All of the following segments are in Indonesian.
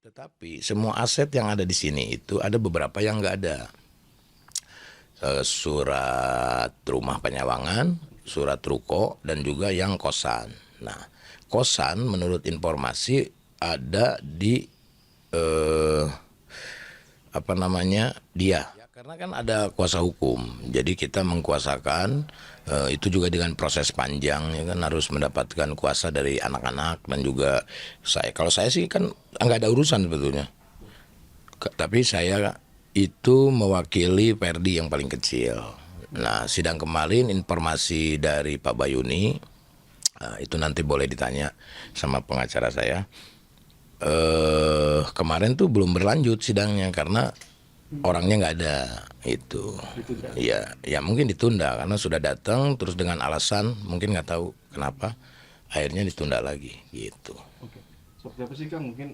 Tetapi semua aset yang ada di sini itu ada beberapa yang nggak ada. Surat rumah penyawangan, surat ruko, dan juga yang kosan. Nah, kosan menurut informasi ada di dia. Ya, karena kan ada kuasa hukum, jadi kita mengkuasakan itu juga dengan proses panjang, ya kan, harus mendapatkan kuasa dari anak-anak dan juga saya. Kalau saya sih kan nggak ada urusan sebetulnya, tapi saya itu mewakili Perdi yang paling kecil. Nah, sidang kemarin informasi dari Pak Bayuni, itu nanti boleh ditanya sama pengacara saya. Kemarin tuh belum berlanjut sidangnya karena orangnya nggak ada itu. Ya, ya mungkin ditunda karena sudah datang terus dengan alasan mungkin nggak tahu kenapa akhirnya ditunda lagi gitu. Oke. Seperti apa sih Kang? Mungkin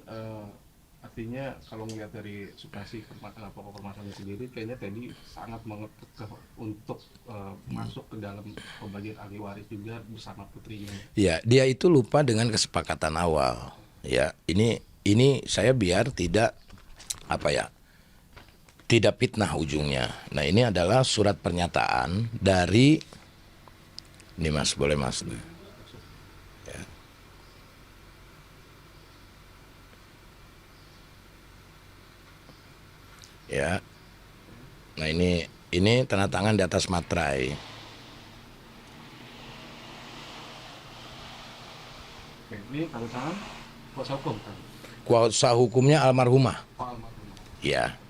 artinya kalau melihat dari substansi pokok permasalahan sendiri, kayaknya tadi sangat mengetuk untuk masuk ke dalam pembagian ahli waris juga bersama putrinya. Ya, dia itu lupa dengan kesepakatan awal. Ya, ini saya biar tidak tidak fitnah ujungnya. Nah, ini adalah surat pernyataan dari ini Mas, boleh Mas. Ya. Ya. Nah, ini tanda tangan di atas materai. Oke, ini tanda tangan kuasa hukum kan? Kuasa hukumnya almarhumah. Pak almarhum. Ya.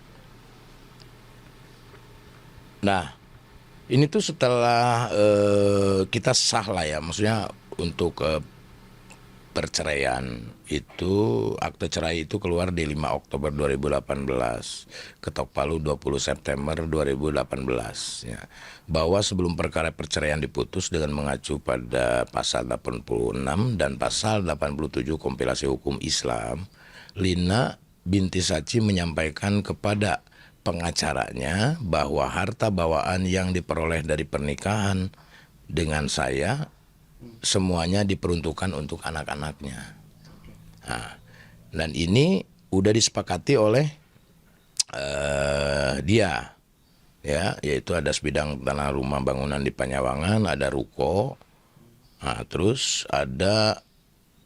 Nah, ini tuh setelah kita sah lah ya, maksudnya untuk perceraian itu, akte cerai itu keluar di 5 Oktober 2018, ketok palu 20 September 2018 ya. Bahwa sebelum perkara perceraian diputus dengan mengacu pada pasal 86 dan pasal 87 kompilasi hukum Islam, Lina binti Saci menyampaikan kepada pengacaranya bahwa harta bawaan yang diperoleh dari pernikahan dengan saya semuanya diperuntukkan untuk anak-anaknya. Nah, dan ini udah disepakati oleh dia, ya, yaitu ada sebidang tanah rumah bangunan di Panyawangan, ada ruko, nah, terus ada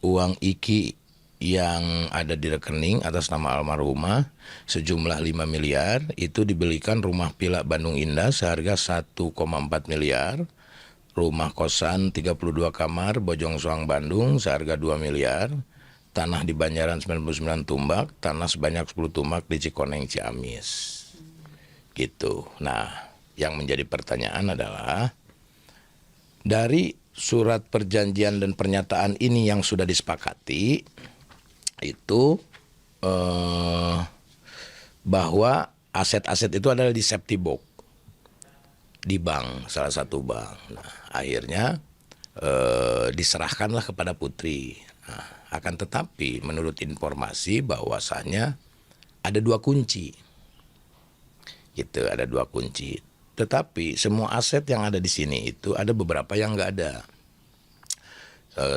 uang IKI yang ada di rekening atas nama almarhumah sejumlah 5 miliar, itu dibelikan rumah villa Bandung Indah seharga 1,4 miliar, rumah kosan 32 kamar Bojong Soang Bandung seharga 2 miliar, tanah di Banjaran 99 tumbak, tanah sebanyak 10 tumbak di Cikoneng Ciamis. Gitu. Nah, yang menjadi pertanyaan adalah dari surat perjanjian dan pernyataan ini yang sudah disepakati itu bahwa aset-aset itu adalah di safety box di bank, salah satu bank. Nah, akhirnya diserahkanlah kepada putri. Nah, akan tetapi menurut informasi bahwasannya ada 2 kunci. Gitu, ada 2 kunci. Tetapi semua aset yang ada di sini itu ada beberapa yang nggak ada.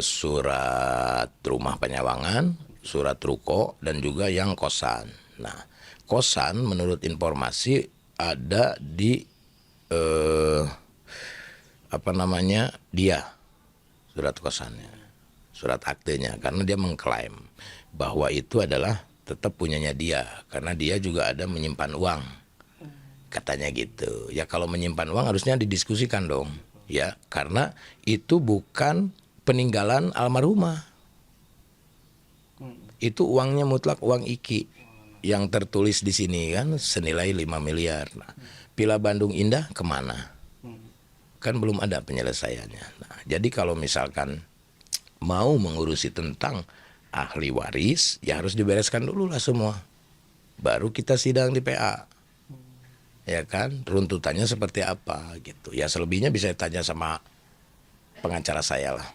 Surat rumah penyawangan, surat ruko, dan juga yang kosan. Nah, kosan menurut informasi ada di dia, surat kosannya, surat aktenya, karena dia mengklaim bahwa itu adalah tetap punyanya dia, karena dia juga ada menyimpan uang, katanya gitu. Ya kalau menyimpan uang harusnya didiskusikan dong, ya, karena itu bukan peninggalan almarhumah. Itu uangnya mutlak uang IKI yang tertulis di sini kan senilai 5 miliar. Nah, Villa Bandung Indah kemana? Kan belum ada penyelesaiannya. Nah, jadi kalau misalkan mau mengurusi tentang ahli waris, ya harus dibereskan dulu lah semua. Baru kita sidang di PA. Ya kan, runtutannya seperti apa gitu. Ya selebihnya bisa tanya sama pengacara saya lah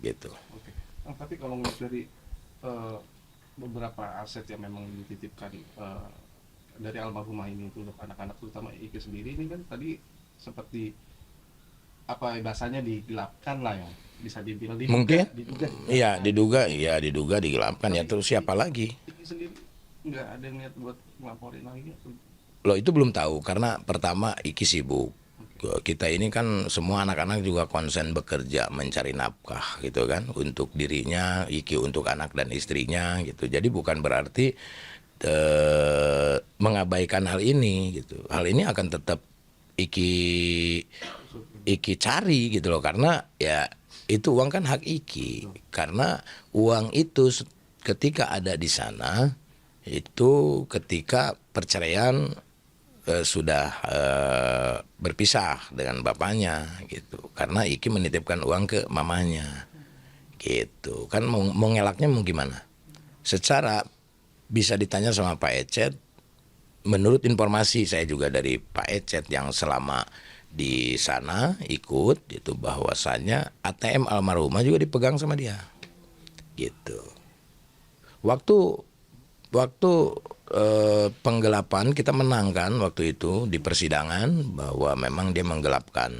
gitu. Oke. Nah, tapi kalau melihat dari beberapa aset yang memang dititipkan dari almarhumah ini untuk anak-anak, terutama Ike sendiri, ini kan tadi seperti apa bahasanya digelapkan lah ya, bisa dibilang Mungkin diduga iya digelapkan ya, terus siapa lagi? Ike sendiri nggak ada niat buat ngelaporin lagi? Loh itu belum tahu karena pertama Iki sibuk. Kita ini kan semua anak-anak juga konsen bekerja mencari nafkah gitu kan untuk dirinya, Iki untuk anak dan istrinya gitu. Jadi bukan berarti mengabaikan hal ini gitu. Hal ini akan tetap Iki Iki cari gitu loh karena ya itu uang kan hak Iki. Karena uang itu ketika ada di sana itu ketika perceraian sudah berpisah dengan bapaknya gitu. Karena Iki menitipkan uang ke mamanya gitu. Kan mau ngelaknya mau gimana? Secara bisa ditanya sama Pak Ecet, menurut informasi saya juga dari Pak Ecet yang selama di sana ikut itu bahwasannya ATM almarhumah juga dipegang sama dia gitu. Waktu penggelapan kita menangkan waktu itu di persidangan bahwa memang dia menggelapkan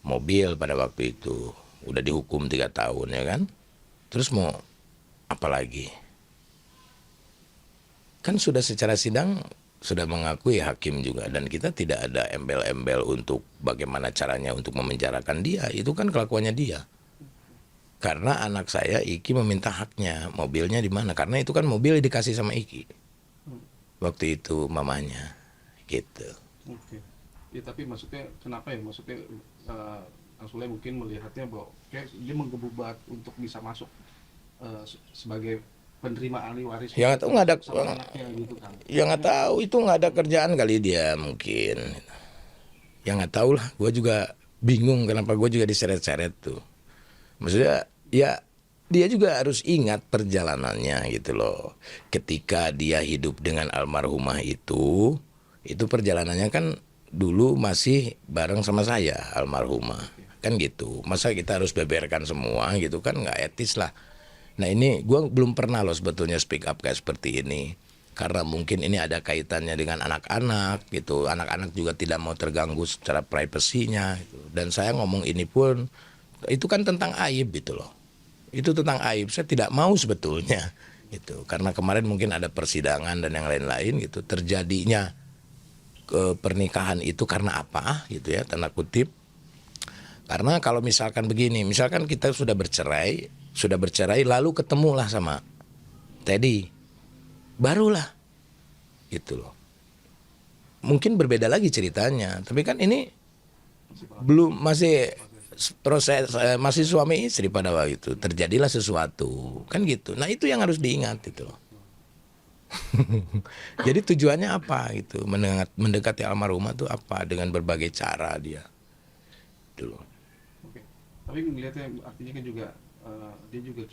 mobil pada waktu itu. Udah dihukum 3 tahun ya kan. Terus mau apa lagi? Kan sudah secara sidang sudah mengakui hakim juga dan kita tidak ada embel-embel untuk bagaimana caranya untuk memenjarakan dia. Itu kan kelakuannya dia. Karena anak saya Iki meminta haknya, mobilnya di mana? Karena itu kan mobil dikasih sama Iki. Waktu itu mamanya gitu. Oke. Ya tapi maksudnya kenapa ya? Maksudnya Kang Sule mungkin melihatnya bahwa kayak dia menggebu-gebu untuk bisa masuk sebagai penerima ahli waris Ya nggak tahu nggak ada, sama anaknya gitu kan. ya nggak tahu itu nggak ada kerjaan kali dia mungkin. Ya nggak tahu lah, gue juga bingung kenapa gue juga diseret-seret tuh. Maksudnya ya dia juga harus ingat perjalanannya gitu loh. Ketika dia hidup dengan almarhumah itu perjalanannya kan dulu masih bareng sama saya almarhumah. Kan gitu. Masa kita harus beberkan semua gitu kan nggak etis lah. Nah ini gue belum pernah loh sebetulnya speak up kayak seperti ini. Karena mungkin ini ada kaitannya dengan anak-anak gitu. Anak-anak juga tidak mau terganggu secara privasinya gitu. Dan saya ngomong ini pun itu kan tentang aib gitu loh. Itu tentang aib. Saya tidak mau sebetulnya gitu. Karena kemarin mungkin ada persidangan dan yang lain-lain gitu. Terjadinya pernikahan itu karena apa gitu ya, tanda kutip. Karena kalau misalkan begini, misalkan kita sudah bercerai lalu ketemulah sama Teddy. Barulah gitu loh. Mungkin berbeda lagi ceritanya, tapi kan ini belum masih proses masih suami istri pada waktu itu terjadilah sesuatu kan gitu. Nah itu yang harus diingat itu loh. Jadi tujuannya apa gitu, mendekati almarhumah itu apa dengan berbagai cara dia dulu. Oke. Tapi melihatnya artinya kan juga dia juga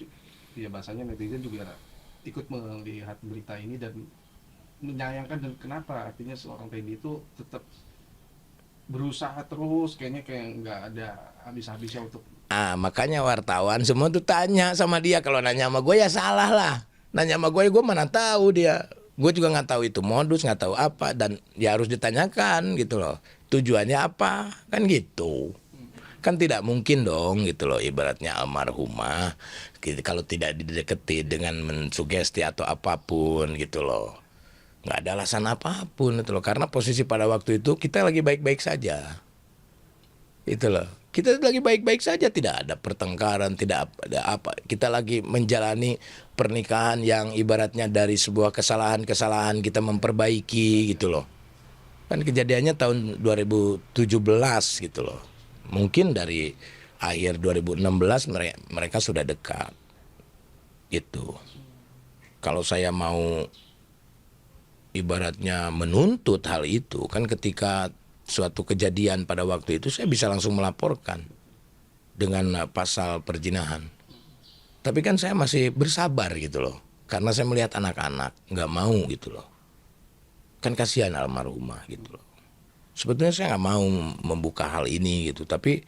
ya bahasanya netizen juga ikut melihat berita ini dan menyayangkan dan kenapa artinya seorang Teddy itu tetap berusaha terus kayaknya kayak nggak ada habis-habisnya untuk Makanya wartawan semua tuh tanya sama dia. Kalau nanya sama gue ya salah lah. Nanya sama gue mana tahu dia. Gue juga nggak tahu itu modus, nggak tahu apa, dan ya harus ditanyakan gitu loh. Tujuannya apa? Kan gitu. Kan tidak mungkin dong gitu loh, ibaratnya almarhumah gitu, kalau tidak dideketi dengan mensugesti atau apapun gitu loh. Nggak ada alasan apapun itu loh. Karena posisi pada waktu itu kita lagi baik-baik saja. Itu loh. Kita lagi baik-baik saja, tidak ada pertengkaran, tidak ada apa. Kita lagi menjalani pernikahan yang ibaratnya dari sebuah kesalahan-kesalahan kita memperbaiki gitu loh. Kan kejadiannya tahun 2017 gitu loh. Mungkin dari akhir 2016 mereka sudah dekat. Gitu. Kalau saya mau ibaratnya menuntut hal itu, kan ketika suatu kejadian pada waktu itu saya bisa langsung melaporkan dengan pasal perzinahan. Tapi kan saya masih bersabar gitu loh. Karena saya melihat anak-anak nggak mau gitu loh. Kan kasihan almarhumah gitu loh. Sebetulnya saya nggak mau membuka hal ini gitu. Tapi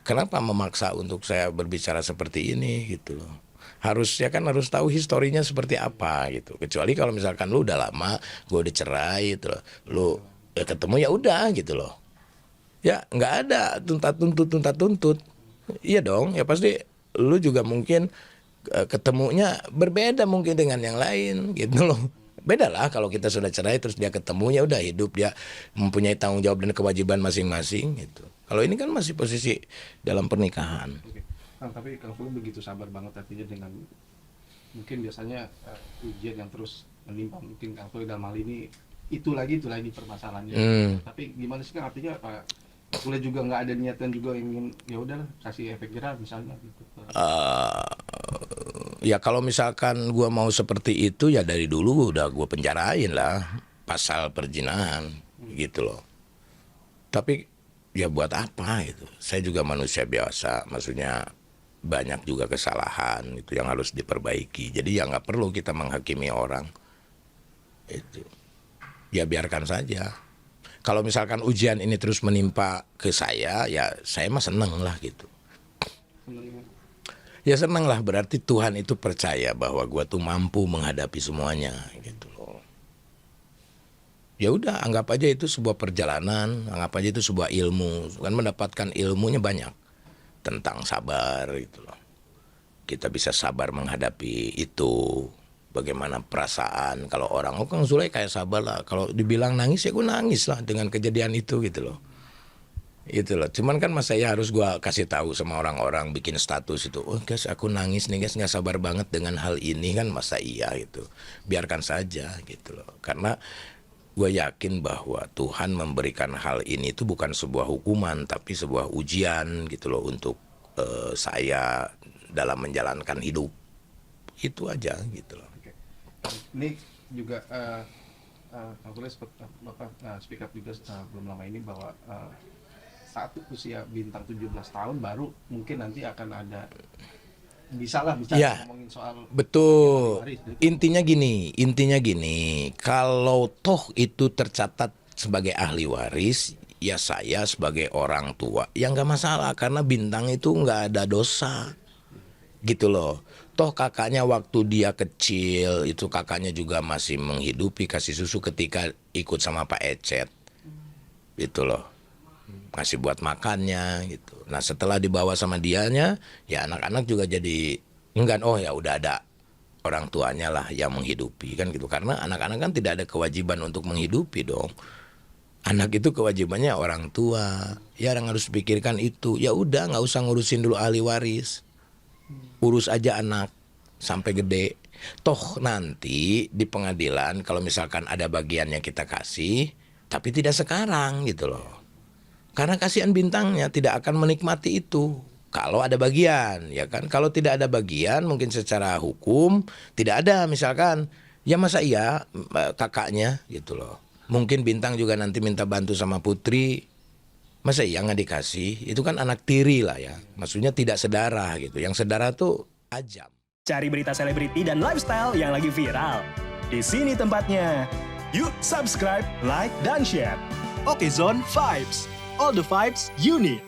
kenapa memaksa untuk saya berbicara seperti ini gitu loh. Harusnya kan harus tahu historinya seperti apa gitu. Kecuali kalau misalkan lu udah lama, gue udah cerai gitu loh. Lu ya ketemu ya udah gitu loh. Ya nggak ada tuntut. Iya dong, ya pasti lu juga mungkin ketemunya berbeda mungkin dengan yang lain gitu loh. Beda lah kalau kita sudah cerai terus dia ketemu, ya udah hidup, dia mempunyai tanggung jawab dan kewajiban masing-masing gitu. Kalau ini kan masih posisi dalam pernikahan. Oke. Kang, tapi Kang Fulus begitu sabar banget artinya dengan mungkin biasanya ujian yang terus menimpa mungkin Kang Fulus dalam hal ini itu lagi permasalahannya. Tapi gimana sih Kang, artinya Fulus juga nggak ada niatan juga ingin ya udah kasih efek jerah misalnya gitu. Ya kalau misalkan gua mau seperti itu ya dari dulu udah gua penjarain lah pasal perzinahan gitu loh. Tapi ya buat apa itu? Saya juga manusia biasa, maksudnya banyak juga kesalahan itu yang harus diperbaiki. Jadi ya nggak perlu kita menghakimi orang. Itu ya biarkan saja. Kalau misalkan ujian ini terus menimpa ke saya, ya saya mah seneng lah gitu. Ya seneng lah, berarti Tuhan itu percaya bahwa gua tuh mampu menghadapi semuanya gitu loh. Ya udah, anggap aja itu sebuah perjalanan, anggap aja itu sebuah ilmu. Kan mendapatkan ilmunya banyak tentang sabar gitu loh. Kita bisa sabar menghadapi itu. Bagaimana perasaan kalau orang, oh Kang Zulay kayak sabar lah. Kalau dibilang nangis ya gue nangis lah dengan kejadian itu gitu loh. Itu loh. Cuman kan mas saya harus gua kasih tahu sama orang-orang, bikin status itu. Oh guys, aku nangis nih guys, nggak sabar banget dengan hal ini kan, masa iya gitu. Biarkan saja gitu loh. Karena gue yakin bahwa Tuhan memberikan hal ini itu bukan sebuah hukuman, tapi sebuah ujian gitu loh untuk saya dalam menjalankan hidup. Itu aja gitu loh. Oke. Ini juga Kang Fulus Bapak speak up juga belum lama ini bahwa saat usia bintang 17 tahun baru mungkin nanti akan ada bisa Ya, ngomongin soal betul. waris. Intinya gini, kalau toh itu tercatat sebagai ahli waris, ya saya sebagai orang tua, ya nggak masalah karena bintang itu nggak ada dosa, gitu loh. Toh kakaknya waktu dia kecil itu kakaknya juga masih menghidupi, kasih susu ketika ikut sama Pak Ecet, gitu loh. Ngasih buat makannya gitu. Nah setelah dibawa sama dianya, ya anak-anak juga jadi enggan. Oh ya udah ada orang tuanya lah yang menghidupi kan gitu. Karena anak-anak kan tidak ada kewajiban untuk menghidupi dong. Anak itu kewajibannya orang tua. Ya yang harus pikirkan itu. Ya udah nggak usah ngurusin dulu ahli waris. Urus aja anak sampai gede. Toh nanti di pengadilan kalau misalkan ada bagian yang kita kasih, tapi tidak sekarang gitu loh. Karena kasihan bintangnya tidak akan menikmati itu kalau ada bagian, ya kan? Kalau tidak ada bagian mungkin secara hukum tidak ada misalkan, ya masa iya kakaknya gitu loh. Mungkin bintang juga nanti minta bantu sama putri, masa iya nggak dikasih? Itu kan anak tiri lah ya, maksudnya tidak sedarah gitu. Yang sedarah tuh ajam. Cari berita selebriti dan lifestyle yang lagi viral. Di sini tempatnya. Yuk subscribe, like, dan share. Oke Zone Vibes. All the vibes you need.